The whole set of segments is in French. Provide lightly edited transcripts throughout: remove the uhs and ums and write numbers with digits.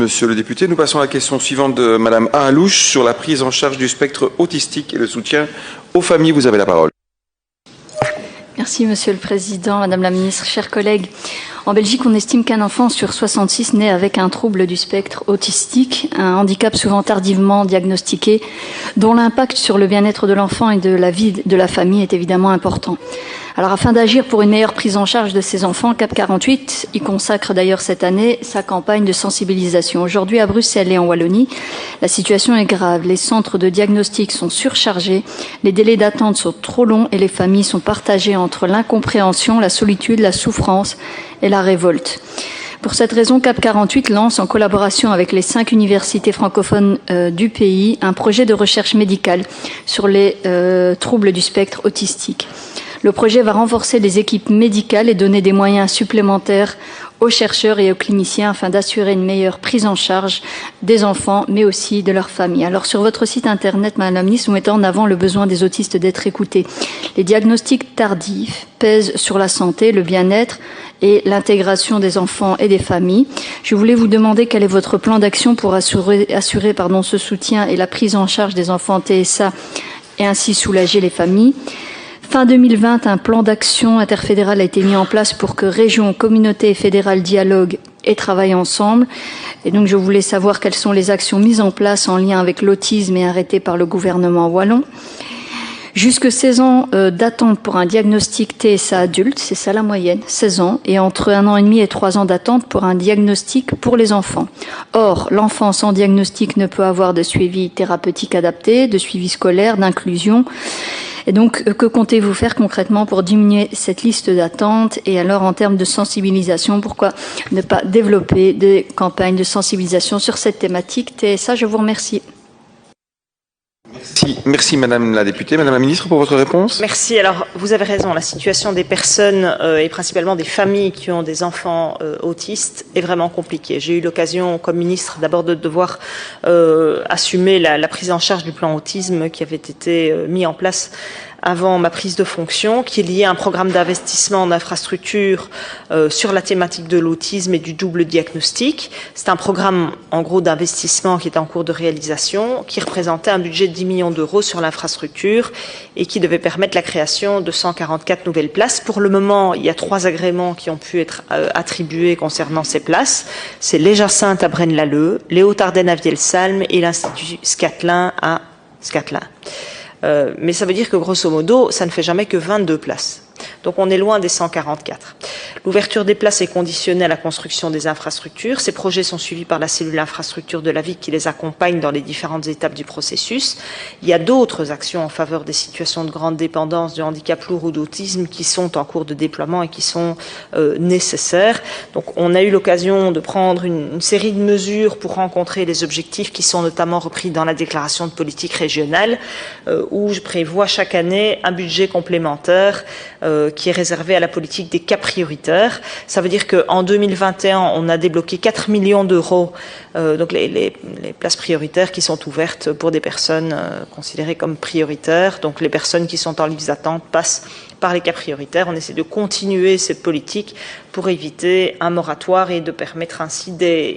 Monsieur le député, nous passons à la question suivante de Madame Ahalouche sur la prise en charge du spectre autistique et le soutien aux familles. Vous avez la parole. Merci Monsieur le Président, Madame la Ministre, chers collègues. En Belgique, on estime qu'un enfant sur 66 naît avec un trouble du spectre autistique, un handicap souvent tardivement diagnostiqué, dont l'impact sur le bien-être de l'enfant et de la vie de la famille est évidemment important. Alors, afin d'agir pour une meilleure prise en charge de ces enfants, CAP 48 y consacre d'ailleurs cette année sa campagne de sensibilisation. Aujourd'hui, à Bruxelles et en Wallonie, la situation est grave. Les centres de diagnostic sont surchargés, les délais d'attente sont trop longs et les familles sont partagées entre l'incompréhension, la solitude, la souffrance et la révolte. Pour cette raison, CAP 48 lance, en collaboration avec les 5 universités francophones du pays, un projet de recherche médicale sur les troubles du spectre autistique. Le projet va renforcer les équipes médicales et donner des moyens supplémentaires aux chercheurs et aux cliniciens afin d'assurer une meilleure prise en charge des enfants, mais aussi de leurs familles. Alors, sur votre site internet, Madame la Ministre, vous mettez en avant le besoin des autistes d'être écoutés. Les diagnostics tardifs pèsent sur la santé, le bien-être et l'intégration des enfants et des familles. Je voulais vous demander quel est votre plan d'action pour assurer ce soutien et la prise en charge des enfants TSA et ainsi soulager les familles. Fin 2020, un plan d'action interfédéral a été mis en place pour que régions, communautés et fédérales dialoguent et travaillent ensemble. Et donc, je voulais savoir quelles sont les actions mises en place en lien avec l'autisme et arrêtées par le gouvernement wallon. Jusque 16 ans d'attente pour un diagnostic TSA adulte, c'est ça la moyenne, 16 ans, et entre 1 an et demi et 3 ans d'attente pour un diagnostic pour les enfants. Or, l'enfant sans diagnostic ne peut avoir de suivi thérapeutique adapté, de suivi scolaire, d'inclusion. Et donc, que comptez-vous faire concrètement pour diminuer cette liste d'attente? Et alors, en termes de sensibilisation, pourquoi ne pas développer des campagnes de sensibilisation sur cette thématique TSA? Je vous remercie. Merci Madame la députée. Madame la Ministre, pour votre réponse. Merci. Alors, vous avez raison. La situation des personnes et principalement des familles qui ont des enfants autistes est vraiment compliquée. J'ai eu l'occasion, comme ministre, d'abord de devoir assumer la prise en charge du plan autisme qui avait été mis en place avant ma prise de fonction, qui est lié à un programme d'investissement en infrastructure sur la thématique de l'autisme et du double diagnostic. C'est un programme, en gros, d'investissement qui est en cours de réalisation, qui représentait un budget de 10 millions d'euros sur l'infrastructure et qui devait permettre la création de 144 nouvelles places. Pour le moment, il y a 3 agréments qui ont pu être attribués concernant ces places. C'est les Jacinthes à Braine-l'Alleud, les Hautes-Ardennes à Vielsalm et l'Institut Scattelin à Scattelin. Mais ça veut dire que, grosso modo, ça ne fait jamais que 22 places. Donc on est loin des 144. L'ouverture des places est conditionnée à la construction des infrastructures. Ces projets sont suivis par la cellule infrastructure de la VIC qui les accompagne dans les différentes étapes du processus. Il y a d'autres actions en faveur des situations de grande dépendance, de handicap lourd ou d'autisme qui sont en cours de déploiement et qui sont nécessaires. Donc on a eu l'occasion de prendre une série de mesures pour rencontrer les objectifs qui sont notamment repris dans la déclaration de politique régionale où je prévois chaque année un budget complémentaire qui est réservé à la politique des cas prioritaires. Ça veut dire qu'en 2021, on a débloqué 4 millions d'euros, donc les places prioritaires qui sont ouvertes pour des personnes considérées comme prioritaires. Donc les personnes qui sont en liste d'attente passent par les cas prioritaires. On essaie de continuer cette politique pour éviter un moratoire et de permettre ainsi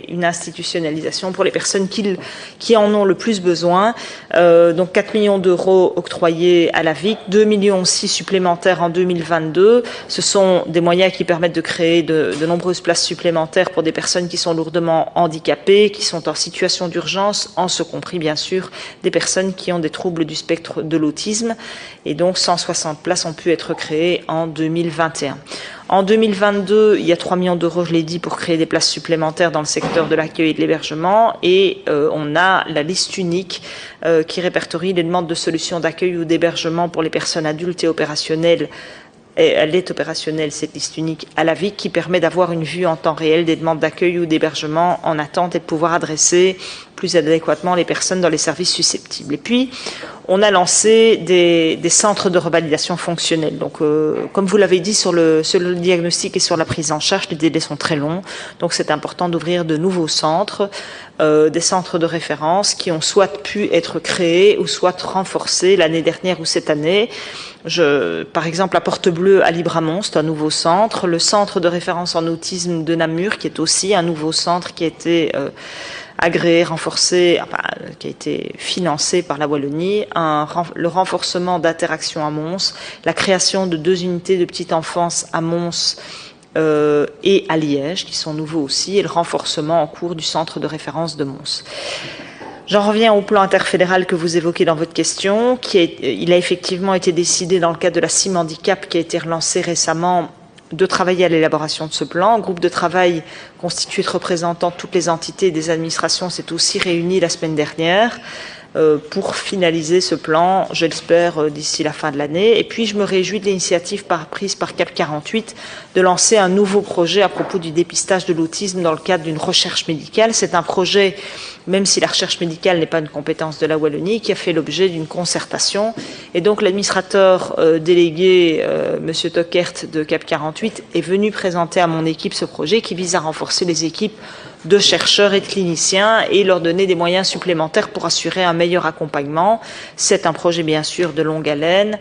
une institutionnalisation pour les personnes qui en ont le plus besoin. Donc 4 millions d'euros octroyés à la VIC, 2 millions aussi supplémentaires en 2022. Ce sont des moyens qui permettent de créer de nombreuses places supplémentaires pour des personnes qui sont lourdement handicapées, qui sont en situation d'urgence, en ce compris bien sûr des personnes qui ont des troubles du spectre de l'autisme. Et donc 160 places ont pu être créées en 2021. En 2022, il y a 3 millions d'euros, je l'ai dit, pour créer des places supplémentaires dans le secteur de l'accueil et de l'hébergement. Et on a la liste unique qui répertorie les demandes de solutions d'accueil ou d'hébergement pour les personnes adultes et opérationnelles. Et elle est opérationnelle, cette liste unique, à la VIC, qui permet d'avoir une vue en temps réel des demandes d'accueil ou d'hébergement en attente et de pouvoir adresser plus adéquatement les personnes dans les services susceptibles. Et puis, on a lancé des centres de revalidation fonctionnelle. Donc, comme vous l'avez dit, sur le diagnostic et sur la prise en charge, les délais sont très longs. Donc, c'est important d'ouvrir de nouveaux centres, des centres de référence qui ont soit pu être créés ou soit renforcés l'année dernière ou cette année. Par exemple, la Porte Bleue à Libramont, c'est un nouveau centre. Le centre de référence en autisme de Namur, qui est aussi un nouveau centre qui a été agréé, renforcé, qui a été financé par la Wallonie, le renforcement d'interaction à Mons, la création de 2 unités de petite enfance à Mons et à Liège, qui sont nouveaux aussi, et le renforcement en cours du centre de référence de Mons. J'en reviens au plan interfédéral que vous évoquez dans votre question. Il a effectivement été décidé dans le cadre de la CIM Handicap qui a été relancée récemment de travailler à l'élaboration de ce plan. Un groupe de travail constitué de représentants de toutes les entités et des administrations s'est aussi réuni la semaine dernière pour finaliser ce plan, je l'espère, d'ici la fin de l'année. Et puis, je me réjouis de l'initiative prise par CAP 48 de lancer un nouveau projet à propos du dépistage de l'autisme dans le cadre d'une recherche médicale. C'est un projet, même si la recherche médicale n'est pas une compétence de la Wallonie, qui a fait l'objet d'une concertation. Et donc, l'administrateur délégué, Monsieur Tockert de CAP 48, est venu présenter à mon équipe ce projet qui vise à renforcer les équipes de chercheurs et de cliniciens et leur donner des moyens supplémentaires pour assurer un meilleur accompagnement. C'est un projet bien sûr de longue haleine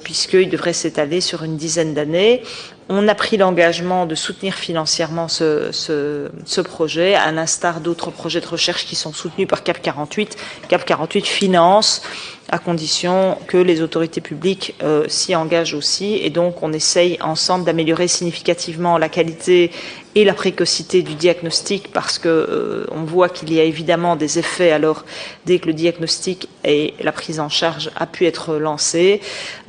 puisqu'il devrait s'étaler sur une dizaine d'années. On a pris l'engagement de soutenir financièrement ce projet, à l'instar d'autres projets de recherche qui sont soutenus par CAP 48. CAP 48 finance à condition que les autorités publiques s'y engagent aussi. Et donc, on essaye ensemble d'améliorer significativement la qualité et la précocité du diagnostic parce que on voit qu'il y a évidemment des effets alors dès que le diagnostic et la prise en charge a pu être lancé.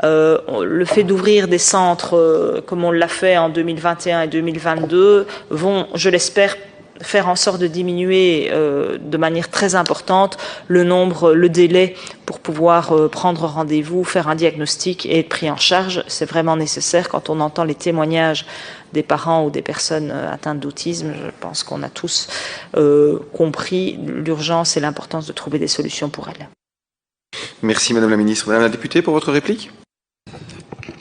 Le fait d'ouvrir des centres comme on l'a fait en 2021 et 2022 vont, je l'espère, faire en sorte de diminuer de manière très importante le délai pour pouvoir prendre rendez-vous, faire un diagnostic et être pris en charge. C'est vraiment nécessaire quand on entend les témoignages des parents ou des personnes atteintes d'autisme. Je pense qu'on a tous compris l'urgence et l'importance de trouver des solutions pour elles. Merci Madame la Ministre. Madame la députée, pour votre réplique.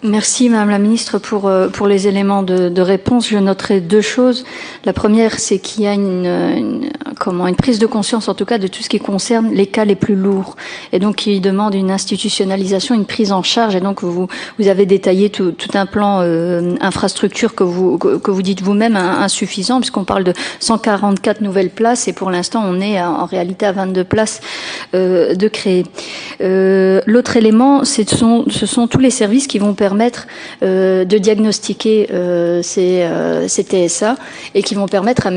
Merci Madame la Ministre pour les éléments de réponse. Je noterai 2 choses. La première, c'est qu'il y a une prise de conscience, en tout cas, de tout ce qui concerne les cas les plus lourds. Et donc, qui demande une institutionnalisation, une prise en charge. Et donc, vous avez détaillé tout un plan infrastructure que vous dites vous-même insuffisant, puisqu'on parle de 144 nouvelles places. Et pour l'instant, on est en réalité à 22 places de créer. L'autre élément, ce sont tous les services qui vont permettre de diagnostiquer ces TSA et qui vont permettre un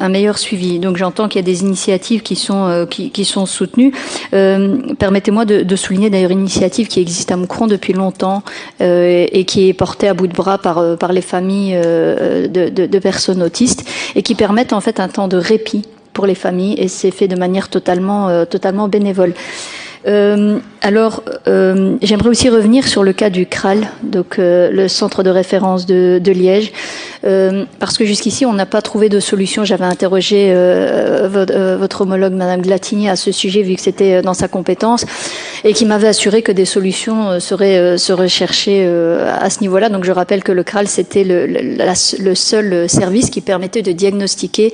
meilleur suivi. Donc j'entends qu'il y a des initiatives qui sont soutenues. Permettez-moi de souligner d'ailleurs une initiative qui existe à Moucron depuis longtemps et qui est portée à bout de bras par les familles de personnes autistes et qui permettent en fait un temps de répit pour les familles et c'est fait de manière totalement bénévole. J'aimerais aussi revenir sur le cas du CRAL, donc le centre de référence de Liège, parce que jusqu'ici on n'a pas trouvé de solution. J'avais interrogé votre homologue Madame Glatini à ce sujet, vu que c'était dans sa compétence, et qui m'avait assuré que des solutions seraient cherchées à ce niveau-là. Donc je rappelle que le CRAL c'était le seul service qui permettait de diagnostiquer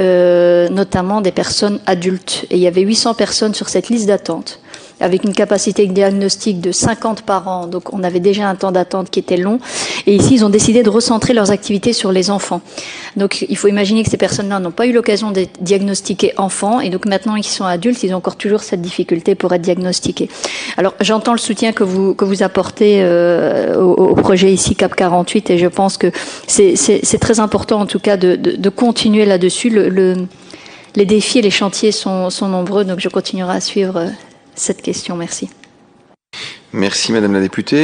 notamment des personnes adultes, et il y avait 800 personnes sur cette liste d'attente, avec une capacité diagnostique de 50 par an. Donc on avait déjà un temps d'attente qui était long. Et ici, ils ont décidé de recentrer leurs activités sur les enfants. Donc il faut imaginer que ces personnes-là n'ont pas eu l'occasion d'être diagnostiquées enfants. Et donc maintenant qu'ils sont adultes, ils ont encore toujours cette difficulté pour être diagnostiqués. Alors j'entends le soutien que vous apportez au projet ici CAP 48. Et je pense que c'est très important en tout cas de continuer là-dessus. Les défis et les chantiers sont nombreux. Donc je continuerai à suivre cette question. Merci. Merci Madame la députée.